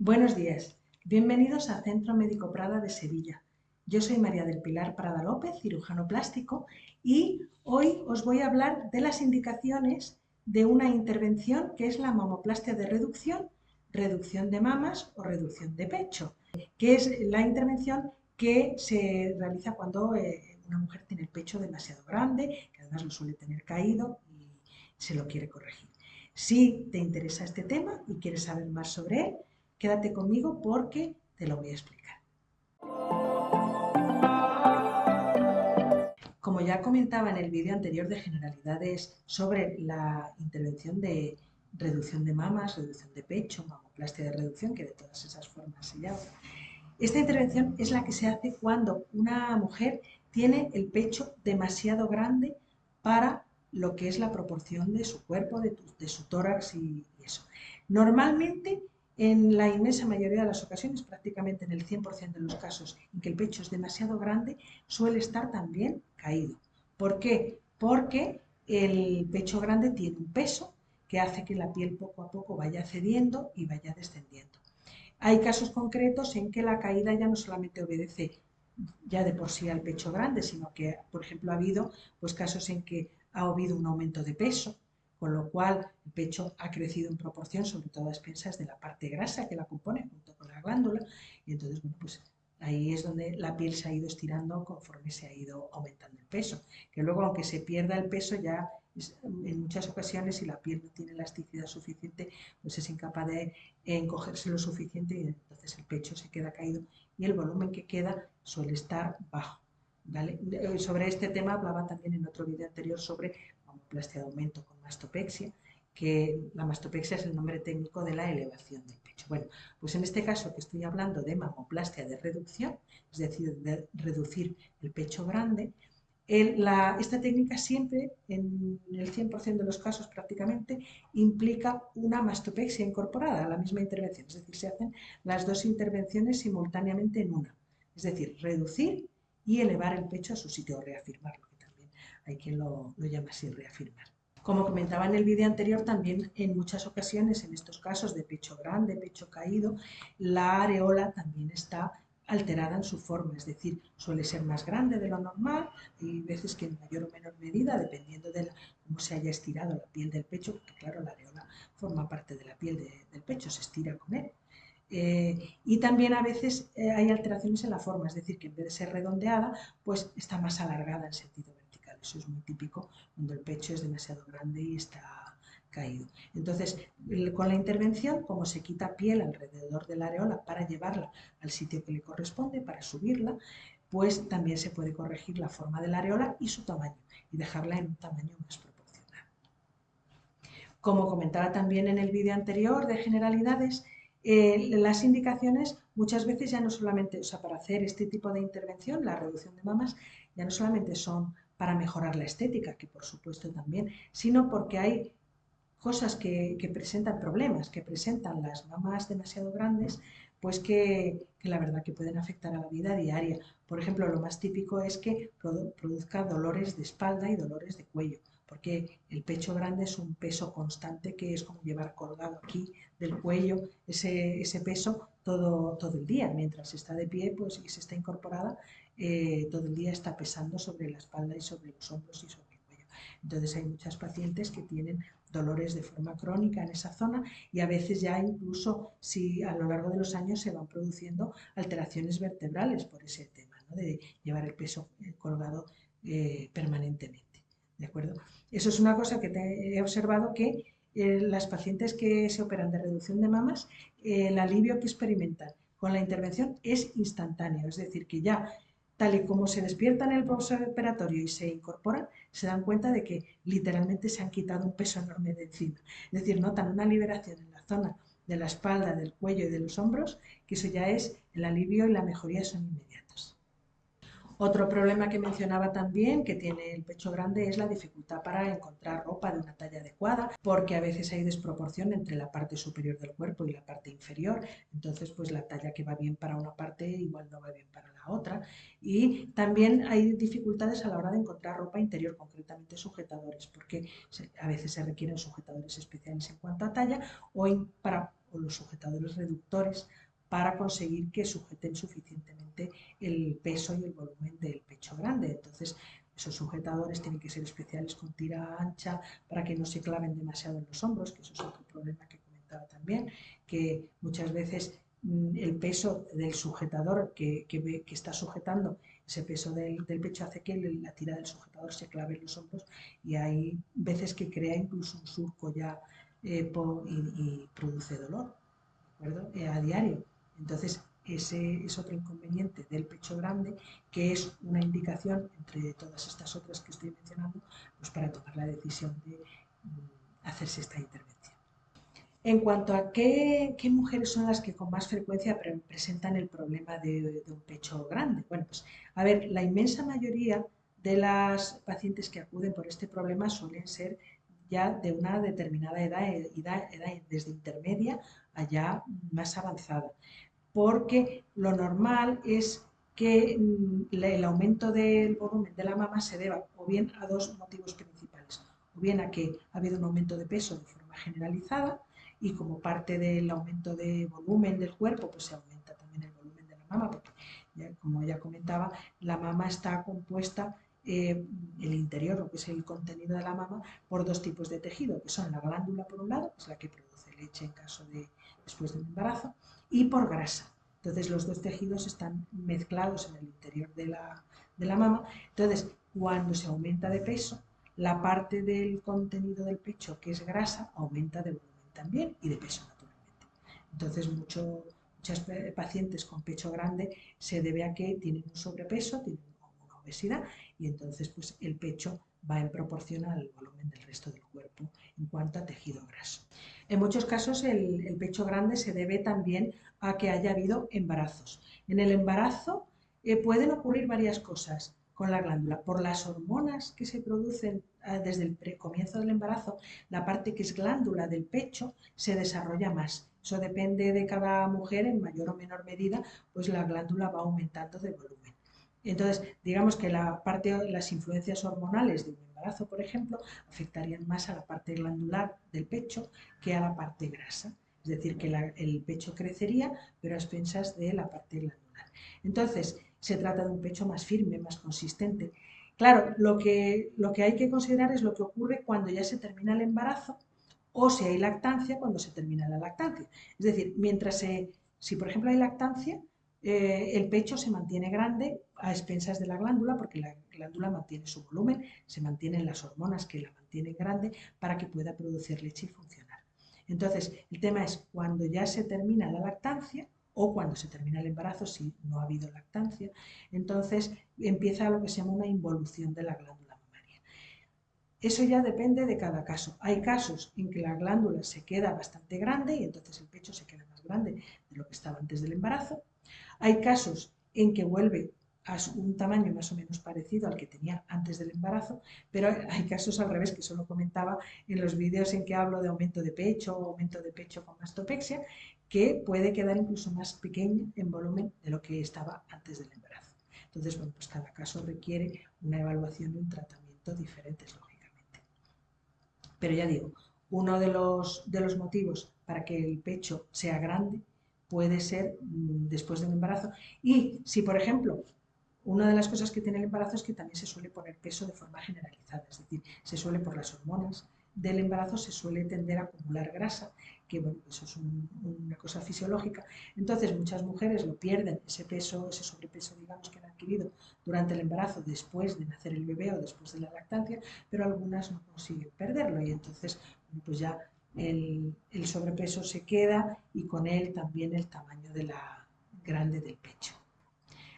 Buenos días, bienvenidos a Centro Médico Prada de Sevilla. Yo soy María del Pilar Prada López, cirujano plástico, y hoy os voy a hablar de las indicaciones de una intervención que es la mamoplastia de reducción, reducción de mamas o reducción de pecho, que es la intervención que se realiza cuando una mujer tiene el pecho demasiado grande, que además lo suele tener caído y se lo quiere corregir. Si te interesa este tema y quieres saber más sobre él, quédate conmigo porque te lo voy a explicar. Como ya comentaba en el vídeo anterior de generalidades sobre la intervención de reducción de mamas, reducción de pecho, mamoplastia de reducción, que de todas esas formas se llama, esta intervención es la que se hace cuando una mujer tiene el pecho demasiado grande para lo que es la proporción de su cuerpo, de su tórax y eso. Normalmente, en la inmensa mayoría de las ocasiones, prácticamente en el 100% de los casos en que el pecho es demasiado grande, suele estar también caído. ¿Por qué? Porque el pecho grande tiene un peso que hace que la piel poco a poco vaya cediendo y vaya descendiendo. Hay casos concretos en que la caída ya no solamente obedece ya de por sí al pecho grande, sino que, por ejemplo, ha habido pues, casos en que ha habido un aumento de peso, con lo cual el pecho ha crecido en proporción, sobre todo a expensas de la parte grasa que la compone junto con la glándula, y entonces, bueno, pues ahí es donde la piel se ha ido estirando conforme se ha ido aumentando el peso, que luego aunque se pierda el peso ya en muchas ocasiones si la piel no tiene elasticidad suficiente, pues es incapaz de encogerse lo suficiente y entonces el pecho se queda caído y el volumen que queda suele estar bajo. ¿Vale? Sobre este tema hablaba también en otro vídeo anterior sobre mamoplastia de aumento con mastopexia, que la mastopexia es el nombre técnico de la elevación del pecho. Bueno, pues en este caso que estoy hablando de mamoplastia de reducción, es decir, de reducir el pecho grande, esta técnica siempre, en el 100% de los casos prácticamente, implica una mastopexia incorporada a la misma intervención. Es decir, se hacen las dos intervenciones simultáneamente en una. Es decir, reducir y elevar el pecho a su sitio, o reafirmarlo, que también hay quien lo llama así, reafirmar. Como comentaba en el vídeo anterior, también en muchas ocasiones, en estos casos de pecho grande, pecho caído, la areola también está alterada en su forma, es decir, suele ser más grande de lo normal y veces que en mayor o menor medida, dependiendo de cómo se haya estirado la piel del pecho, porque claro, la areola forma parte de la piel del pecho, se estira con él. Y también a veces hay alteraciones en la forma, es decir, que en vez de ser redondeada, pues está más alargada en sentido vertical. Eso es muy típico cuando el pecho es demasiado grande y está caído. Entonces, con la intervención, como se quita piel alrededor de la areola para llevarla al sitio que le corresponde, para subirla, pues también se puede corregir la forma de la areola y su tamaño y dejarla en un tamaño más proporcional. Como comentaba también en el vídeo anterior de generalidades, las indicaciones muchas veces ya no solamente, o sea, para hacer este tipo de intervención, la reducción de mamas, ya no solamente son para mejorar la estética, que por supuesto también, sino porque hay cosas que presentan problemas, que presentan las mamas demasiado grandes, pues que la verdad que pueden afectar a la vida diaria. Por ejemplo, lo más típico es que produzca dolores de espalda y dolores de cuello, porque el pecho grande es un peso constante que es como llevar colgado aquí del cuello ese peso todo el día. Mientras está de pie pues, y se está incorporada, todo el día está pesando sobre la espalda y sobre los hombros y sobre el cuello. Entonces hay muchas pacientes que tienen dolores de forma crónica en esa zona y a veces ya incluso si a lo largo de los años se van produciendo alteraciones vertebrales por ese tema, ¿no? De llevar el peso colgado permanentemente. ¿De acuerdo? Eso es una cosa que he observado que las pacientes que se operan de reducción de mamas, el alivio que experimentan con la intervención es instantáneo, es decir, que ya tal y como se despiertan en el postoperatorio y se incorporan, se dan cuenta de que literalmente se han quitado un peso enorme de encima. Es decir, notan una liberación en la zona de la espalda, del cuello y de los hombros, que eso ya es el alivio y la mejoría son inmediatos. Otro problema que mencionaba también que tiene el pecho grande es la dificultad para encontrar ropa de una talla adecuada, porque a veces hay desproporción entre la parte superior del cuerpo y la parte inferior. Entonces, pues la talla que va bien para una parte igual no va bien para la otra. Y también hay dificultades a la hora de encontrar ropa interior, concretamente sujetadores, porque a veces se requieren sujetadores especiales en cuanto a talla o para o los sujetadores reductores para conseguir que sujeten suficientemente el peso y el volumen del pecho grande. Entonces, esos sujetadores tienen que ser especiales con tira ancha para que no se claven demasiado en los hombros, que eso es otro problema que comentaba también, que muchas veces el peso del sujetador que está sujetando ese peso del pecho hace que la tira del sujetador se clave en los hombros y hay veces que crea incluso un surco ya y produce dolor, ¿de acuerdo? A diario. Entonces, ese es otro inconveniente del pecho grande, que es una indicación entre todas estas otras que estoy mencionando, pues para tomar la decisión de hacerse esta intervención. En cuanto a qué mujeres son las que con más frecuencia presentan el problema de un pecho grande. Bueno, pues a ver, la inmensa mayoría de las pacientes que acuden por este problema suelen ser ya de una determinada edad desde intermedia a ya más avanzada, porque lo normal es que el aumento del volumen de la mama se deba o bien a dos motivos principales, o bien a que ha habido un aumento de peso de forma generalizada y como parte del aumento de volumen del cuerpo, pues se aumenta también el volumen de la mama, porque como ya comentaba, la mama está compuesta, el interior, lo que es el contenido de la mama, por dos tipos de tejido, que son la glándula por un lado, que es la que produce leche en caso de después de un embarazo, y por grasa. Entonces los dos tejidos están mezclados en el interior de la mama. Entonces, cuando se aumenta de peso, la parte del contenido del pecho que es grasa aumenta de volumen también y de peso naturalmente. Entonces muchas pacientes con pecho grande se debe a que tienen un sobrepeso, tienen una obesidad y entonces pues el pecho va en proporción al volumen del resto del cuerpo en cuanto a tejido graso. En muchos casos el pecho grande se debe también a que haya habido embarazos. En el embarazo pueden ocurrir varias cosas con la glándula. Por las hormonas que se producen desde el comienzo del embarazo, la parte que es glándula del pecho se desarrolla más. Eso depende de cada mujer en mayor o menor medida, pues la glándula va aumentando de volumen. Entonces, digamos que las influencias hormonales de un embarazo, por ejemplo, afectarían más a la parte glandular del pecho que a la parte grasa. Es decir, que el pecho crecería, pero a expensas de la parte glandular. Entonces, se trata de un pecho más firme, más consistente. Claro, lo que hay que considerar es lo que ocurre cuando ya se termina el embarazo o si hay lactancia cuando se termina la lactancia. Es decir, si por ejemplo hay lactancia, el pecho se mantiene grande a expensas de la glándula porque la glándula mantiene su volumen, se mantienen las hormonas que la mantienen grande para que pueda producir leche y funcionar. Entonces, el tema es cuando ya se termina la lactancia o cuando se termina el embarazo, si no ha habido lactancia, entonces empieza lo que se llama una involución de la glándula mamaria. Eso ya depende de cada caso. Hay casos en que la glándula se queda bastante grande y entonces el pecho se queda más grande de lo que estaba antes del embarazo. Hay casos en que vuelve a un tamaño más o menos parecido al que tenía antes del embarazo, pero hay casos al revés, que solo comentaba en los vídeos en que hablo de aumento de pecho o aumento de pecho con mastopexia, que puede quedar incluso más pequeño en volumen de lo que estaba antes del embarazo. Entonces, bueno, pues cada caso requiere una evaluación y un tratamiento diferentes, lógicamente. Pero ya digo, uno de los motivos para que el pecho sea grande puede ser después de un embarazo. Y si, por ejemplo, una de las cosas que tiene el embarazo es que también se suele poner peso de forma generalizada, es decir, se suele por las hormonas del embarazo se suele tender a acumular grasa, que bueno, eso es una cosa fisiológica. Entonces muchas mujeres lo pierden, ese peso, ese sobrepeso, digamos, que han adquirido durante el embarazo, después de nacer el bebé o después de la lactancia, pero algunas no consiguen perderlo y entonces pues ya el sobrepeso se queda y con él también el tamaño de la grande del pecho.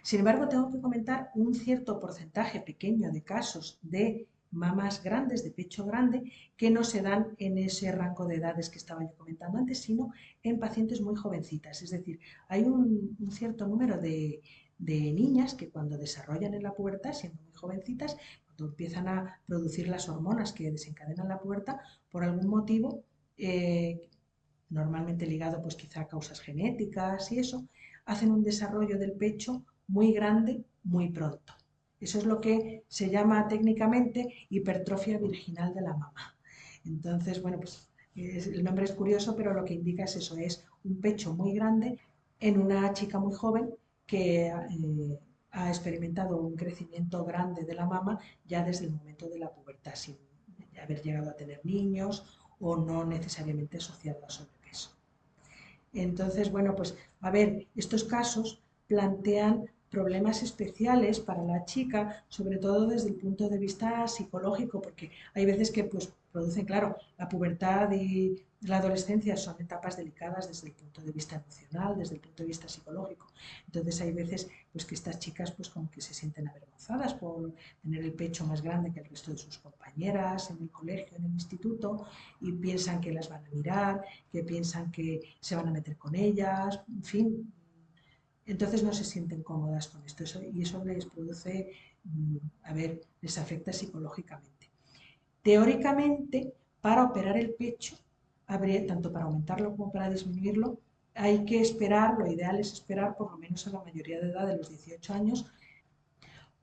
Sin embargo, tengo que comentar un cierto porcentaje pequeño de casos de mamas grandes, de pecho grande, que no se dan en ese rango de edades que estaba yo comentando antes, sino en pacientes muy jovencitas. Es decir, hay un cierto número de niñas que cuando desarrollan en la pubertad, siendo muy jovencitas, cuando empiezan a producir las hormonas que desencadenan la pubertad, por algún motivo, normalmente ligado pues quizá a causas genéticas y eso, hacen un desarrollo del pecho muy grande muy pronto. Eso es lo que se llama técnicamente hipertrofia virginal de la mama. Entonces, bueno, pues El nombre es curioso, pero lo que indica es eso, es un pecho muy grande en una chica muy joven que ha experimentado un crecimiento grande de la mama ya desde el momento de la pubertad, sin haber llegado a tener niños o no necesariamente asociado a sobrepeso. Entonces, bueno, pues a ver, estos casos plantean problemas especiales para la chica, sobre todo desde el punto de vista psicológico, porque hay veces que pues producen, claro, la pubertad y la adolescencia son etapas delicadas desde el punto de vista emocional, desde el punto de vista psicológico. Entonces hay veces pues que estas chicas pues como que se sienten avergonzadas por tener el pecho más grande que el resto de sus compañeras en el colegio, en el instituto, y piensan que las van a mirar, que piensan que se van a meter con ellas, en fin. Entonces no se sienten cómodas con esto y eso les produce, a ver, les afecta psicológicamente. Teóricamente, para operar el pecho, tanto para aumentarlo como para disminuirlo, hay que esperar, lo ideal es esperar por lo menos a la mayoría de edad de los 18 años,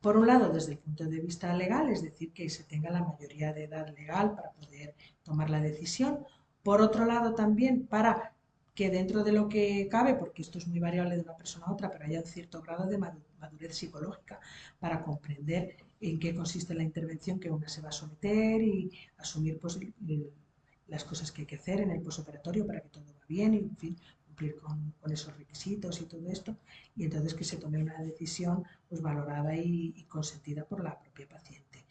por un lado, desde el punto de vista legal, es decir, que se tenga la mayoría de edad legal para poder tomar la decisión. Por otro lado, también para que dentro de lo que cabe, porque esto es muy variable de una persona a otra, pero haya un cierto grado de madurez psicológica para comprender en qué consiste la intervención que una se va a someter y asumir pues, las cosas que hay que hacer en el posoperatorio para que todo va bien y, en fin, cumplir con esos requisitos y todo esto. Y entonces que se tome una decisión pues valorada y consentida por la propia paciente,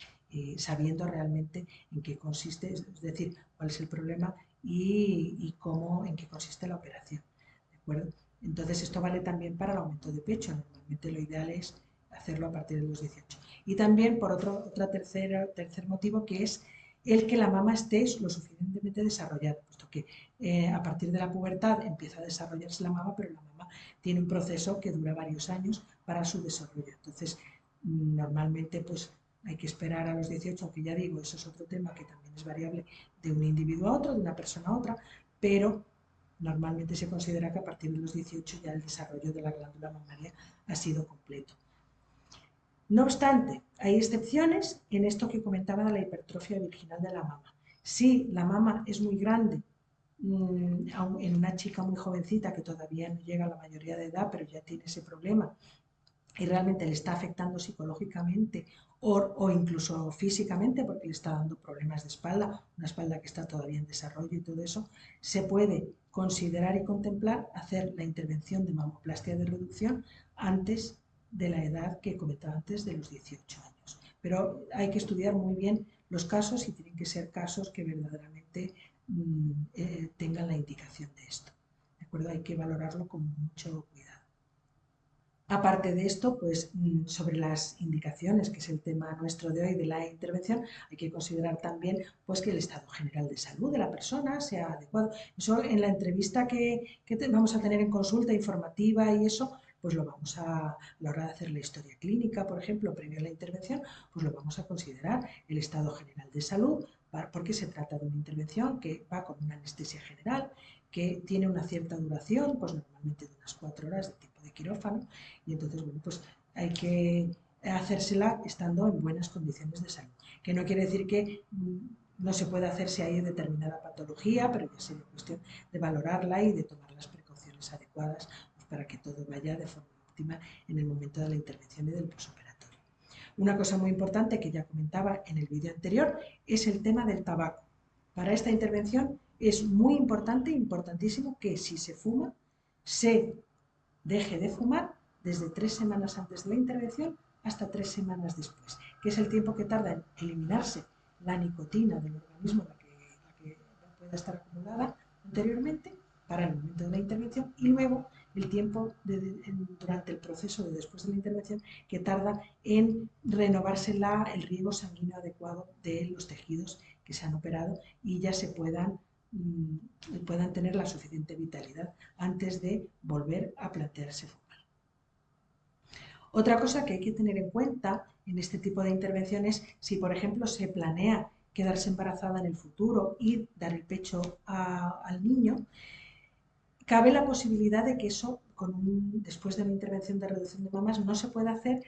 sabiendo realmente en qué consiste, es decir, cuál es el problema y cómo, en qué consiste la operación. ¿De acuerdo? Entonces esto vale también para el aumento de pecho. Normalmente lo ideal es hacerlo a partir de los 18. Y también por tercer motivo que es el que la mama esté lo suficientemente desarrollada, puesto que a partir de la pubertad empieza a desarrollarse la mama, pero la mama tiene un proceso que dura varios años para su desarrollo. Entonces, normalmente pues hay que esperar a los 18, aunque ya digo, eso es otro tema que también es variable de un individuo a otro, de una persona a otra, pero normalmente se considera que a partir de los 18 ya el desarrollo de la glándula mamaria ha sido completo. No obstante, hay excepciones en esto que comentaba de la hipertrofia virginal de la mama. Si la mama es muy grande en una chica muy jovencita que todavía no llega a la mayoría de edad, pero ya tiene ese problema y realmente le está afectando psicológicamente o incluso físicamente porque le está dando problemas de espalda, una espalda que está todavía en desarrollo y todo eso, se puede considerar y contemplar hacer la intervención de mamoplastia de reducción antes de la edad que comentaba antes de los 18 años. Pero hay que estudiar muy bien los casos y tienen que ser casos que verdaderamente tengan la indicación de esto. ¿De acuerdo? Hay que valorarlo con mucho cuidado. Aparte de esto, pues sobre las indicaciones, que es el tema nuestro de hoy de la intervención, hay que considerar también pues, que el estado general de salud de la persona sea adecuado. Eso en la entrevista que vamos a tener en consulta informativa y eso, pues lo vamos a la hora de hacer la historia clínica, por ejemplo, previo a la intervención, pues lo vamos a considerar el estado general de salud, porque se trata de una intervención que va con una anestesia general, que tiene una cierta duración, pues normalmente de unas 4 horas de tipo de quirófano, y entonces, bueno, pues hay que hacérsela estando en buenas condiciones de salud. Que no quiere decir que no se pueda hacer si hay determinada patología, pero ya sería cuestión de valorarla y de tomar las precauciones adecuadas pues, para que todo vaya de forma óptima en el momento de la intervención y del posoperatorio. Una cosa muy importante que ya comentaba en el vídeo anterior es el tema del tabaco. Para esta intervención es muy importante, importantísimo, que si se fuma, se deje de fumar desde 3 semanas antes de la intervención hasta 3 semanas después, que es el tiempo que tarda en eliminarse la nicotina del organismo, la que pueda estar acumulada anteriormente para el momento de la intervención, y luego el tiempo durante el proceso de después de la intervención que tarda en renovarse el riego sanguíneo adecuado de los tejidos que se han operado y ya se puedan tener la suficiente vitalidad antes de volver a plantearse fumar. Otra cosa que hay que tener en cuenta en este tipo de intervenciones, si por ejemplo se planea quedarse embarazada en el futuro y dar el pecho al niño, cabe la posibilidad de que eso, después de la intervención de reducción de mamas, no se pueda hacer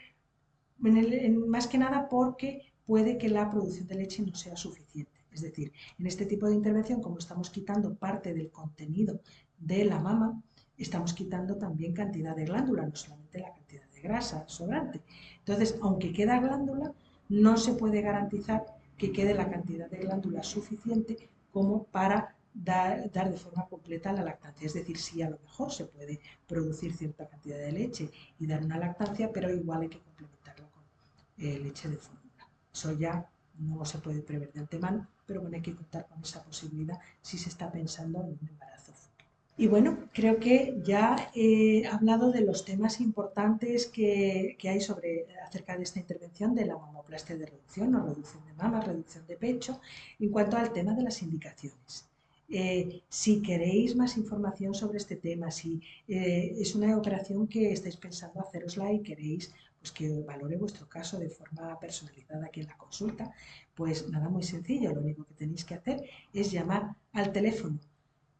más que nada porque puede que la producción de leche no sea suficiente. Es decir, en este tipo de intervención, como estamos quitando parte del contenido de la mama, estamos quitando también cantidad de glándula, no solamente la cantidad de grasa sobrante. Entonces, aunque queda glándula, no se puede garantizar que quede la cantidad de glándula suficiente como para dar de forma completa la lactancia. Es decir, sí, a lo mejor se puede producir cierta cantidad de leche y dar una lactancia, pero igual hay que complementarlo con leche de fórmula. Eso ya no se puede prever de antemano, pero bueno, hay que contar con esa posibilidad si se está pensando en un embarazo futuro. Y bueno, creo que ya he hablado de los temas importantes que hay acerca de esta intervención de la mamoplastia de reducción o reducción de mamas, reducción de pecho, en cuanto al tema de las indicaciones. Si queréis más información sobre este tema, si es una operación que estáis pensando hacerosla y queréis pues, que valore vuestro caso de forma personalizada aquí en la consulta, pues nada, muy sencillo, lo único que tenéis que hacer es llamar al teléfono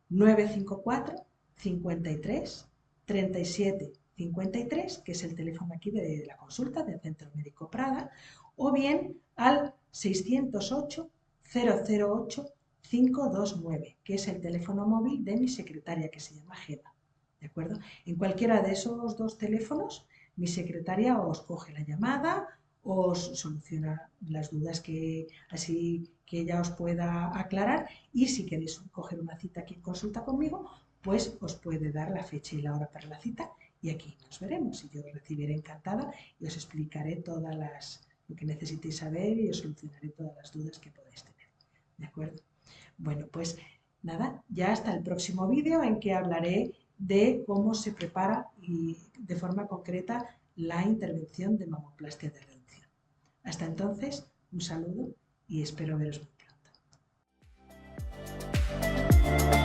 954 53 37 53, que es el teléfono aquí de la consulta del Centro Médico Prada, o bien al 608 008 529, que es el teléfono móvil de mi secretaria, que se llama Gema. ¿De acuerdo? En cualquiera de esos dos teléfonos, mi secretaria os coge la llamada, os soluciona las dudas que así que ella os pueda aclarar, y si queréis coger una cita aquí en consulta conmigo, pues os puede dar la fecha y la hora para la cita y aquí nos veremos y yo os recibiré encantada y os explicaré lo que necesitéis saber y os solucionaré todas las dudas que podáis tener. ¿De acuerdo? Bueno, pues nada, ya hasta el próximo vídeo en que hablaré de cómo se prepara y de forma concreta la intervención de mamoplastia de reducción. Hasta entonces, un saludo y espero veros muy pronto.